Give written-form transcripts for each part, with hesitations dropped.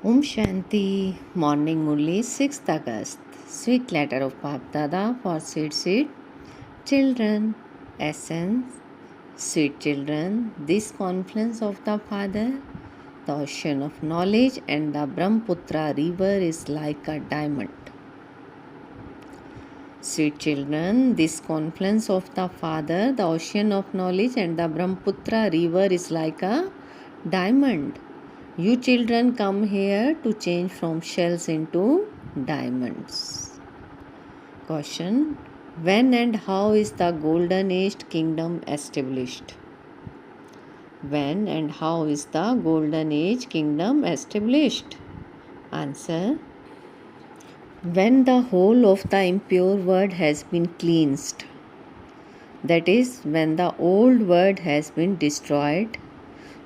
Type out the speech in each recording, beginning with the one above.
Om Shanti, Morning Murli, 6th August. Sweet letter of Bap Dada for seed children. Essence, sweet children, this confluence of the Father, the ocean of knowledge, and the Brahmaputra river is like a diamond. Sweet children, this confluence of the Father, the ocean of knowledge, and the Brahmaputra river is like a diamond. You children come here to change from shells into diamonds. Question: when and how is the golden aged kingdom established? When and how is the golden age kingdom established? Answer: when the whole of the impure world has been cleansed. That is, when the old world has been destroyed,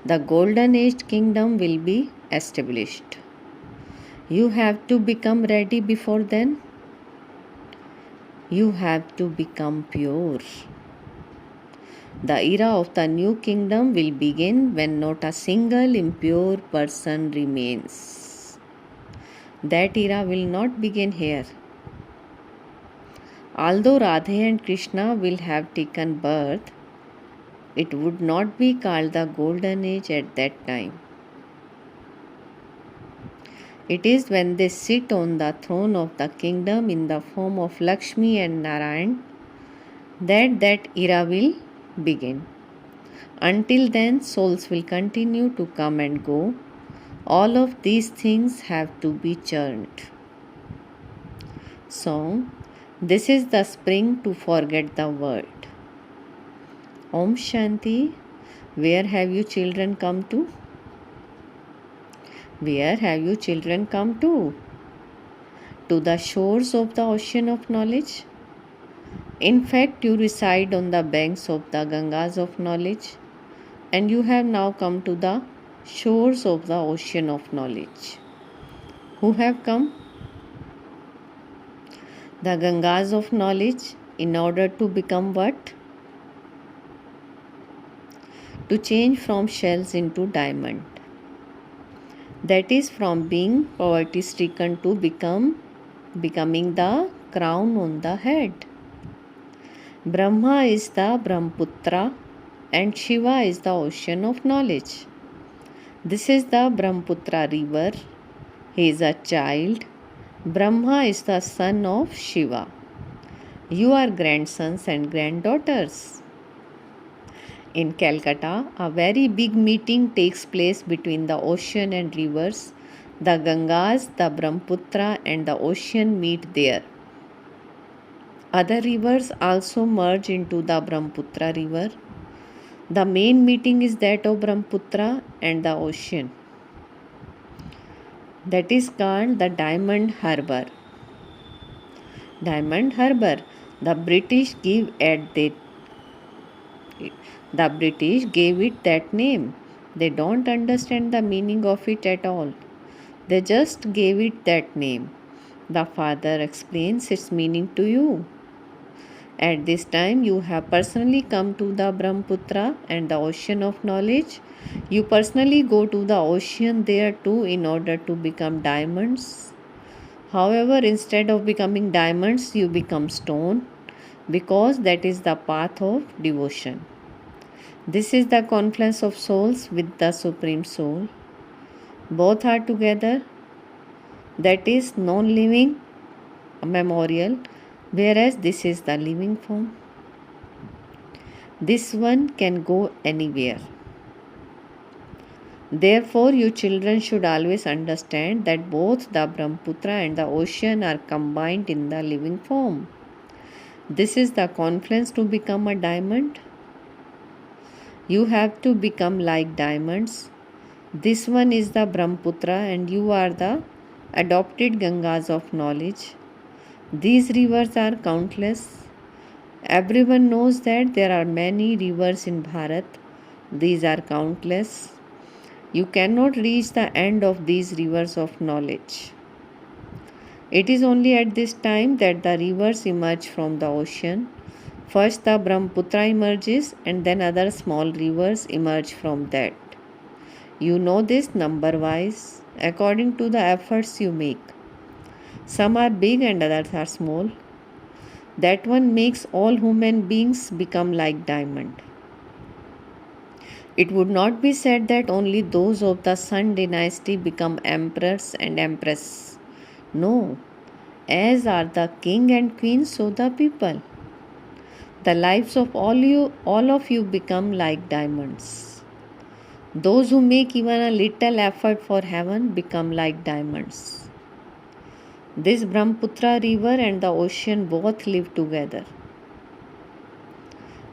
the golden age kingdom will be established. You have to become ready before then. You have to become pure. The era of the new kingdom will begin when not a single impure person remains. That era will not begin here. Although Radha and Krishna will have taken birth, it would not be called the golden age at that time. It is when they sit on the throne of the kingdom in the form of Lakshmi and Narayan that era will begin. Until then, souls will continue to come and go. All of these things have to be churned. Song: this is the spring to forget the world. Om Shanti. Where have you children come to? Where have you children come to? To the shores of the ocean of knowledge? In fact, you reside on the banks of the Gangas of knowledge, and you have now come to the shores of the ocean of knowledge. Who have come? The Gangas of knowledge, in order to become what? To change from shells into diamond. That is, from being poverty stricken to becoming the crown on the head. Brahma is the Brahmaputra and Shiva is the ocean of knowledge. This is the Brahmaputra river. He is a child. Brahma is the son of Shiva. You are grandsons and granddaughters. In Calcutta, a very big meeting takes place between the ocean and rivers. The Gangas, the Brahmaputra, and the ocean meet there. Other rivers also merge into the Brahmaputra river. The main meeting is that of Brahmaputra and the ocean. That is called the Diamond Harbour. Diamond Harbour. The British gave it that name. They don't understand the meaning of it at all. They just gave it that name. The Father explains its meaning to you. At this time, you have personally come to the Brahmaputra and the ocean of knowledge. You personally go to the ocean there too in order to become diamonds. However, instead of becoming diamonds, you become stone, because that is the path of devotion. This is the confluence of souls with the Supreme Soul. Both are together. That is non-living, memorial, whereas this is the living form. This one can go anywhere. Therefore, you children should always understand that both the Brahmaputra and the ocean are combined in the living form. This is the confluence to become a diamond. You have to become like diamonds. This one is the Brahmaputra and you are the adopted Gangas of knowledge. These rivers are countless. Everyone knows that there are many rivers in Bharat. These are countless. You cannot reach the end of these rivers of knowledge. It is only at this time that the rivers emerge from the ocean. First the Brahmaputra emerges and then other small rivers emerge from that. You know this number wise. according to the efforts you make. Some are big and others are small. That one makes all human beings become like diamond. It would not be said that only those of the Sun dynasty become emperors and empress. No, as are the king and queen, so the people. The lives of all of you become like diamonds. Those who make even a little effort for heaven become like diamonds. This Brahmaputra river and the ocean both live together.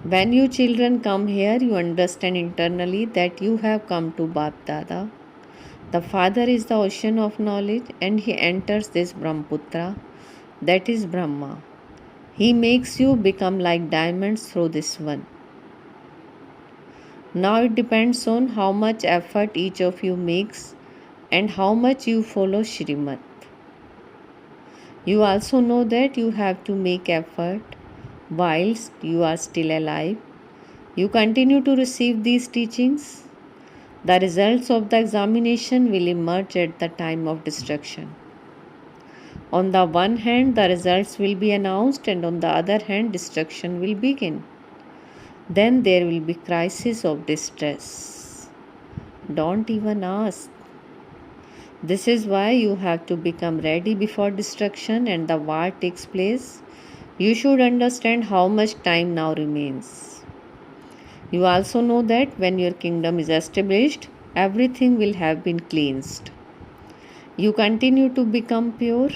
When you children come here, you understand internally that you have come to Bap Dada. The Father is the ocean of knowledge and he enters this Brahmaputra, that is Brahma. He makes you become like diamonds through this one. Now it depends on how much effort each of you makes and how much you follow Shrimat. You also know that you have to make effort whilst you are still alive. You continue to receive these teachings. The results of the examination will emerge at the time of destruction. On the one hand, the results will be announced, and on the other hand, destruction will begin. Then there will be crisis of distress. Don't even ask. This is why you have to become ready before destruction and the war takes place. You should understand how much time now remains. You also know that when your kingdom is established, everything will have been cleansed. You continue to become pure.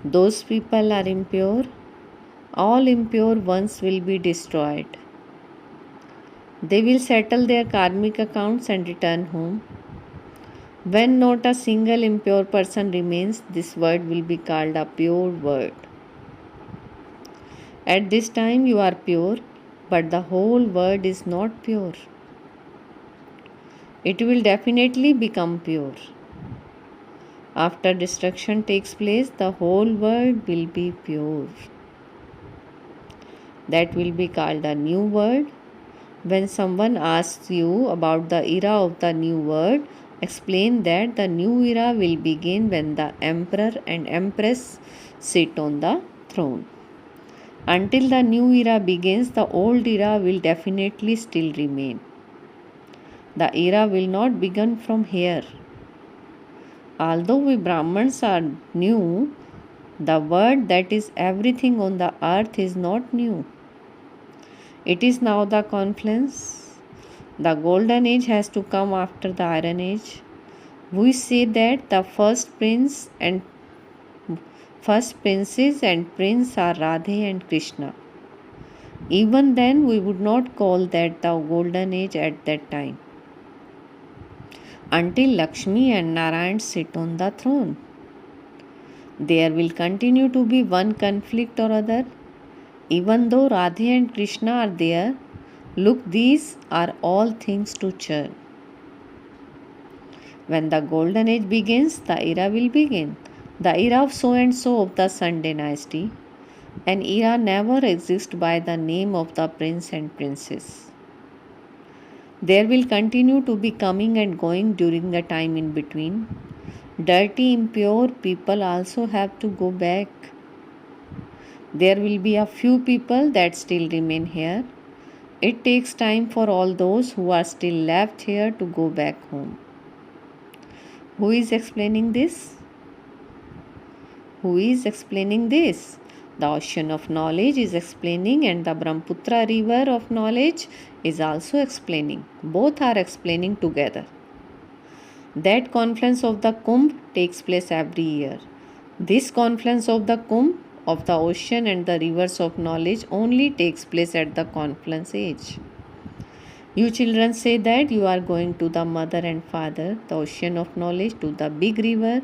Those people are impure. All impure ones will be destroyed. They will settle their karmic accounts and return home. When not a single impure person remains, this world will be called a pure world. At this time you are pure, but the whole world is not pure. It will definitely become pure. After destruction takes place, the whole world will be pure. That will be called a new world. When someone asks you about the era of the new world, explain that the new era will begin when the emperor and empress sit on the throne. Until the new era begins, the old era will definitely still remain. The era will not begin from here. Although we Brahmins are new, the word that is everything on the earth is not new. It is now the confluence. The golden age has to come after the iron age. We say that the first princes and prince are Radhe and Krishna. Even then we would not call that the golden age at that time, until Lakshmi and Narayan sit on the throne. There will continue to be one conflict or other. Even though Radhe and Krishna are there, look, these are all things to churn. When the golden age begins, the era will begin. The era of so and so of the Sun dynasty. An era never exists by the name of the prince and princess. There will continue to be coming and going during the time in between. Dirty, impure people also have to go back. There will be a few people that still remain here. It takes time for all those who are still left here to go back home. Who is explaining this? Who is explaining this? The ocean of knowledge is explaining, and the Brahmaputra river of knowledge is also explaining. Both are explaining together. That confluence of the Kumbh takes place every year. This confluence of the Kumbh, of the ocean and the rivers of knowledge, only takes place at the confluence age. You children say that you are going to the mother and father, the ocean of knowledge, to the big river.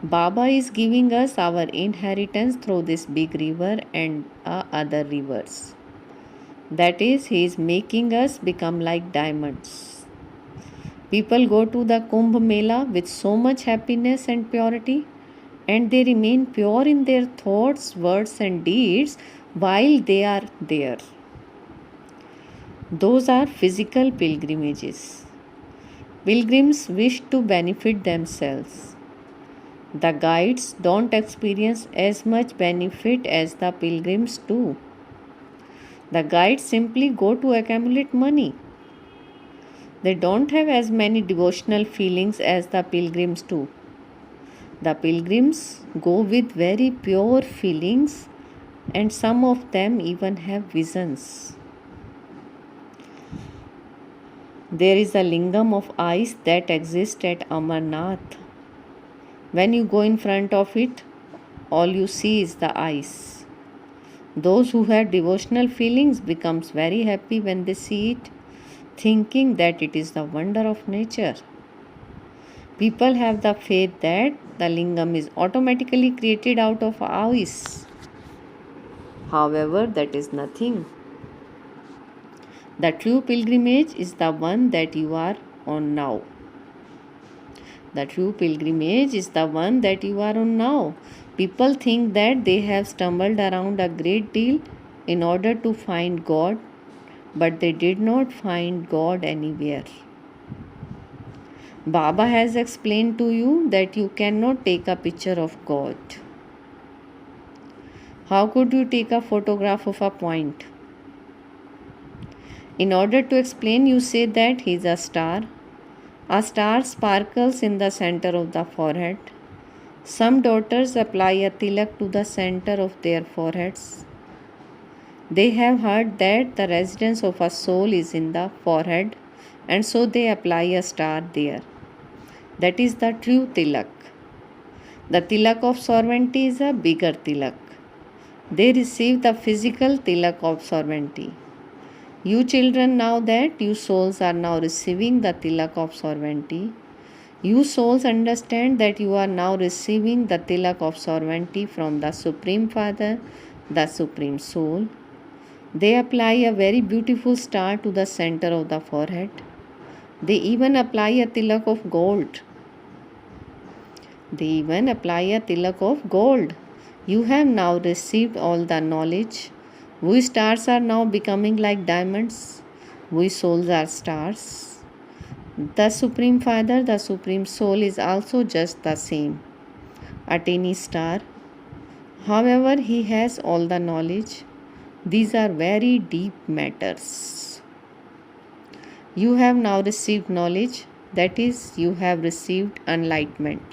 Baba is giving us our inheritance through this big river and other rivers. That is, he is making us become like diamonds. People go to the Kumbh Mela with so much happiness and purity, and they remain pure in their thoughts, words and deeds while they are there. Those are physical pilgrimages. Pilgrims wish to benefit themselves. The guides don't experience as much benefit as the pilgrims do. The guides simply go to accumulate money. They don't have as many devotional feelings as the pilgrims do. The pilgrims go with very pure feelings, and some of them even have visions. There is a lingam of ice that exists at Amarnath. When you go in front of it, all you see is the ice. Those who have devotional feelings becomes very happy when they see it, thinking that it is the wonder of nature. People have the faith that the lingam is automatically created out of ice. However, that is nothing. The true pilgrimage is the one that you are on now. The true pilgrimage is the one that you are on now. People think that they have stumbled around a great deal in order to find God, but they did not find God anywhere. Baba has explained to you that you cannot take a picture of God. How could you take a photograph of a point? In order to explain, you say that he is a star. A star sparkles in the center of the forehead. Some daughters apply a tilak to the center of their foreheads. They have heard that the residence of a soul is in the forehead, and so they apply a star there. That is the true tilak. The tilak of sovereignty is a bigger tilak. They receive the physical tilak of sovereignty. You children, now that you souls are now receiving the tilak of sovereignty, you souls understand that you are now receiving the tilak of sovereignty from the Supreme Father, the Supreme Soul. They apply a very beautiful star to the center of the forehead. They even apply a tilak of gold. You have now received all the knowledge. We stars are now becoming like diamonds. We souls are stars. The Supreme Father, the Supreme Soul is also just the same, a tiny star. However, he has all the knowledge. These are very deep matters. You have now received knowledge, that is, you have received enlightenment.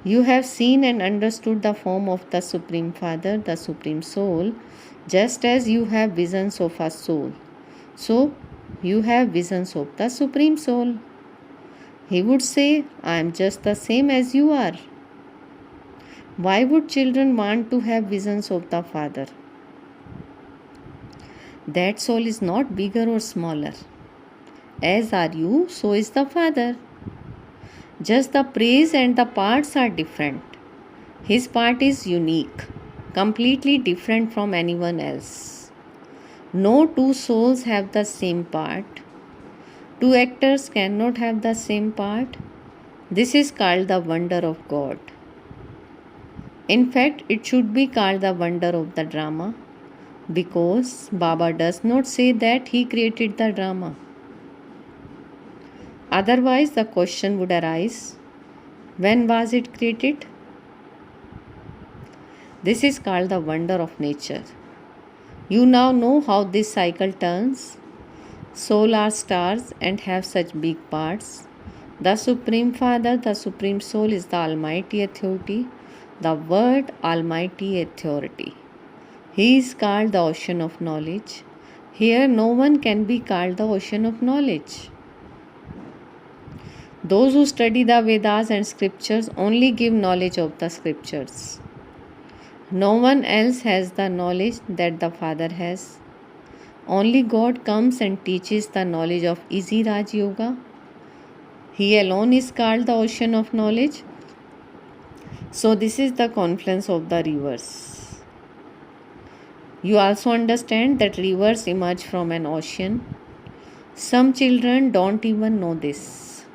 You have seen and understood the form of the Supreme Father, the Supreme Soul, just as you have visions of a soul. So, you have visions of the Supreme Soul. He would say, I am just the same as you are. Why would children want to have visions of the Father? That soul is not bigger or smaller. As are you, so is the Father. Just the praise and the parts are different. His part is unique, completely different from anyone else. No two souls have the same part. Two actors cannot have the same part. This is called the wonder of God. In fact, it should be called the wonder of the drama, because Baba does not say that he created the drama. Otherwise, the question would arise, when was it created? This is called the wonder of nature. You now know how this cycle turns. Soul are stars and have such big parts. The Supreme Father, the Supreme Soul is the Almighty Authority, the word Almighty Authority. He is called the ocean of knowledge. Here no one can be called the ocean of knowledge. Those who study the Vedas and scriptures only give knowledge of the scriptures. No one else has the knowledge that the Father has. Only God comes and teaches the knowledge of easy Raj Yoga. He alone is called the ocean of knowledge. So this is the confluence of the rivers. You also understand that rivers emerge from an ocean. Some children don't even know this.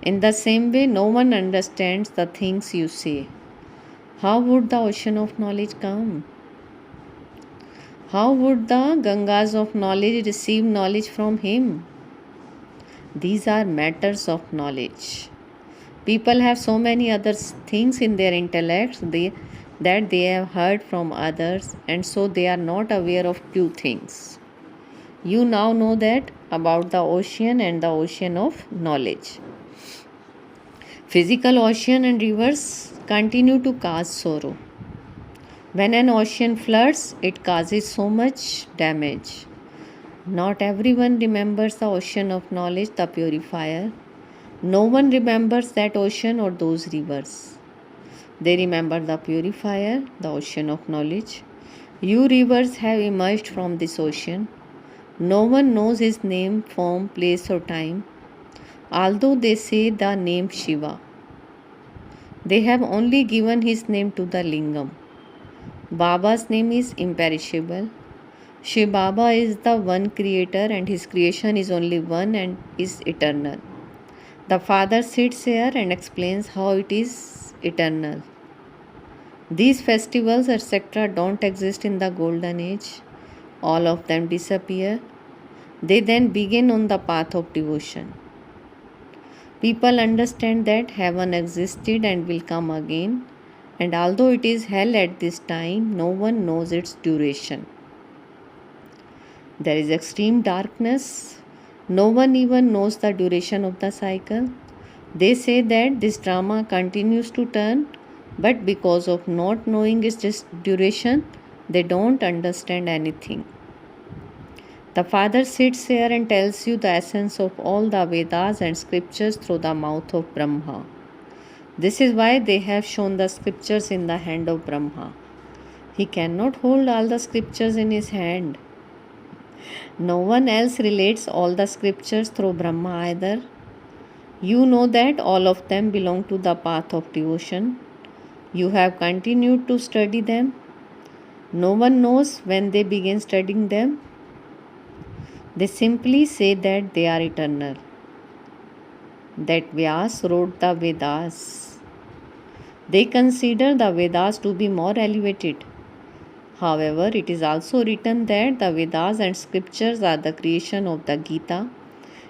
In the same way, no one understands the things you say. How would the ocean of knowledge come? How would the Gangas of knowledge receive knowledge from him? These are matters of knowledge. People have so many other things in their intellect that they have heard from others, and so they are not aware of two things. You now know that about the ocean and the ocean of knowledge. Physical ocean and rivers continue to cause sorrow. When an ocean floods, it causes so much damage. Not everyone remembers the ocean of knowledge, the purifier. No one remembers that ocean or those rivers. They remember the purifier, the ocean of knowledge. You rivers have emerged from this ocean. No one knows his name, form, place, or time, although they say the name Shiva. They have only given his name to the lingam. Baba's name is imperishable. Shiv Baba is the one creator, and his creation is only one and is eternal. The Father sits here and explains how it is eternal. These festivals, etc., don't exist in the golden age. All of them disappear. They then begin on the path of devotion. People understand that heaven existed and will come again, and although it is hell at this time, no one knows its duration. There is extreme darkness. No one even knows the duration of the cycle. They say that this drama continues to turn, but because of not knowing its duration, they don't understand anything. The Father sits here and tells you the essence of all the Vedas and scriptures through the mouth of Brahma. This is why they have shown the scriptures in the hand of Brahma. He cannot hold all the scriptures in his hand. No one else relates all the scriptures through Brahma either. You know that all of them belong to the path of devotion. You have continued to study them. No one knows when they begin studying them. They simply say that they are eternal. That Vyas wrote the Vedas. They consider the Vedas to be more elevated. However, it is also written that the Vedas and scriptures are the creation of the Gita.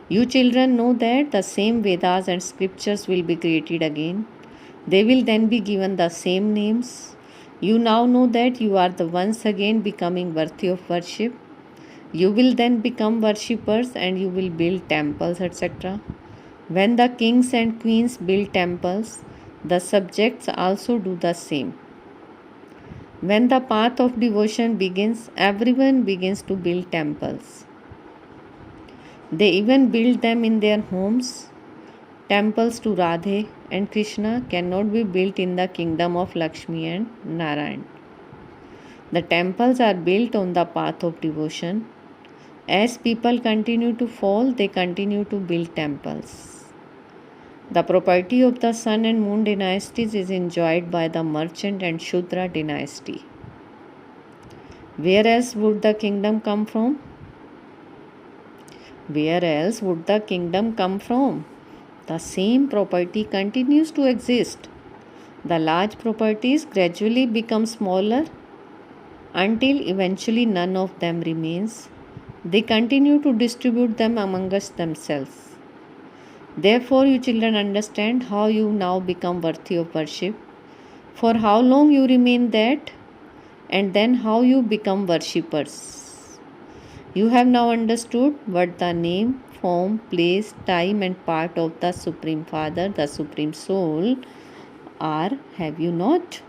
You children know that the same Vedas and scriptures will be created again. They will then be given the same names. You now know that you are the once again becoming worthy of worship. You will then become worshippers and you will build temples, etc. When the kings and queens build temples, the subjects also do the same. When the path of devotion begins, everyone begins to build temples. They even build them in their homes. Temples to Radhe and Krishna cannot be built in the kingdom of Lakshmi and Narayan. The temples are built on the path of devotion. As people continue to fall, they continue to build temples. The property of the sun and moon dynasties is enjoyed by the merchant and Shudra dynasty. Where else would the kingdom come from? Where else would the kingdom come from? The same property continues to exist. The large properties gradually become smaller until eventually none of them remains. They continue to distribute them amongst themselves. Therefore, you children understand how you now become worthy of worship, for how long you remain that, and then how you become worshippers. You have now understood what the name, form, place, time, and part of the Supreme Father, the Supreme Soul, are, have you not?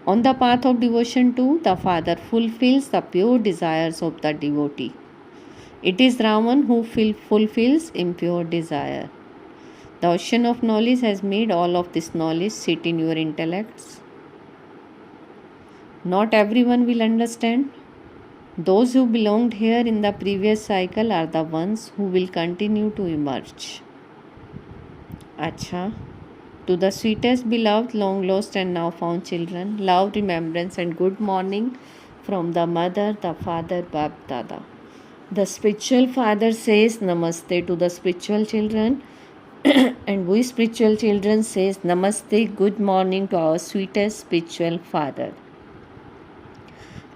On the path of devotion too, the Father fulfills the pure desires of the devotee. It is Ravan who fulfills impure desire. The ocean of knowledge has made all of this knowledge sit in your intellects. Not everyone will understand. Those who belonged here in the previous cycle are the ones who will continue to emerge. Acha. To the sweetest, beloved, long lost and now found children, love, remembrance and good morning from the mother, the father, Bab Dada. The spiritual father says Namaste to the spiritual children and we spiritual children says Namaste, good morning to our sweetest spiritual father.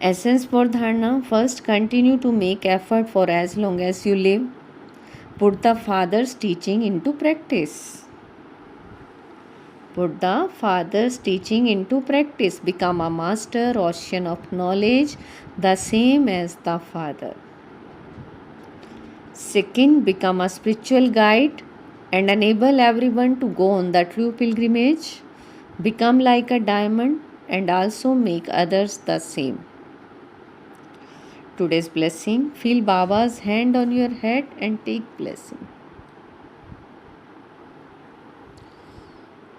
Essence for dharana: first, continue to make effort for as long as you live. Put the father's teaching into practice. Put the father's teaching into practice. Become a master, ocean of knowledge, the same as the father. Second, become a spiritual guide and enable everyone to go on the true pilgrimage. Become like a diamond and also make others the same. Today's blessing. Feel Baba's hand on your head and take blessing.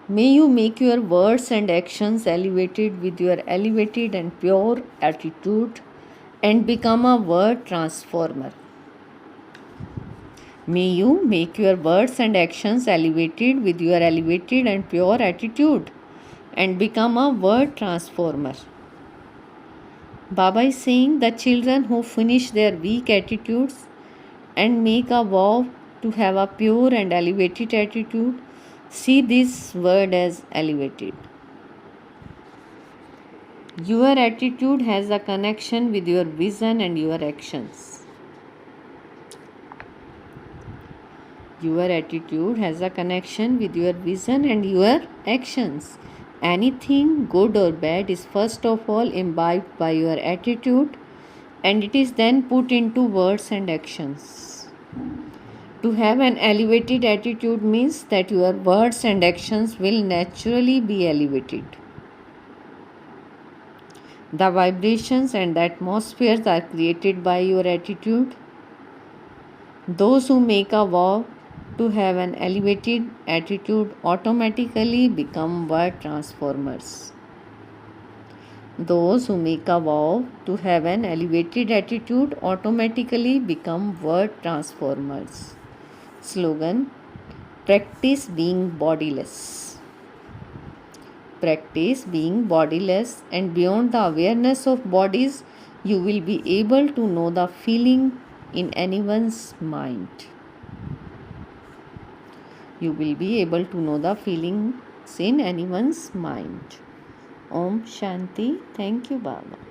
May you make your words and actions elevated with your elevated and pure attitude and become a word transformer. May you make your words and actions elevated with your elevated and pure attitude and become a word transformer. Baba is saying the children who finish their weak attitudes and make a vow to have a pure and elevated attitude, see this word as elevated. Your attitude has a connection with your vision and your actions. Your attitude has a connection with your vision and your actions. Anything good or bad is first of all imbibed by your attitude and it is then put into words and actions. To have an elevated attitude means that your words and actions will naturally be elevated. The vibrations and the atmospheres are created by your attitude. Those who make a vow to have an elevated attitude automatically become word transformers. Those who make a vow to have an elevated attitude automatically become word transformers. Slogan: practice being bodiless. Practice being bodiless, and beyond the awareness of bodies, you will be able to know the feeling in anyone's mind. You will be able to know the feelings in anyone's mind. Om Shanti. Thank you, Baba.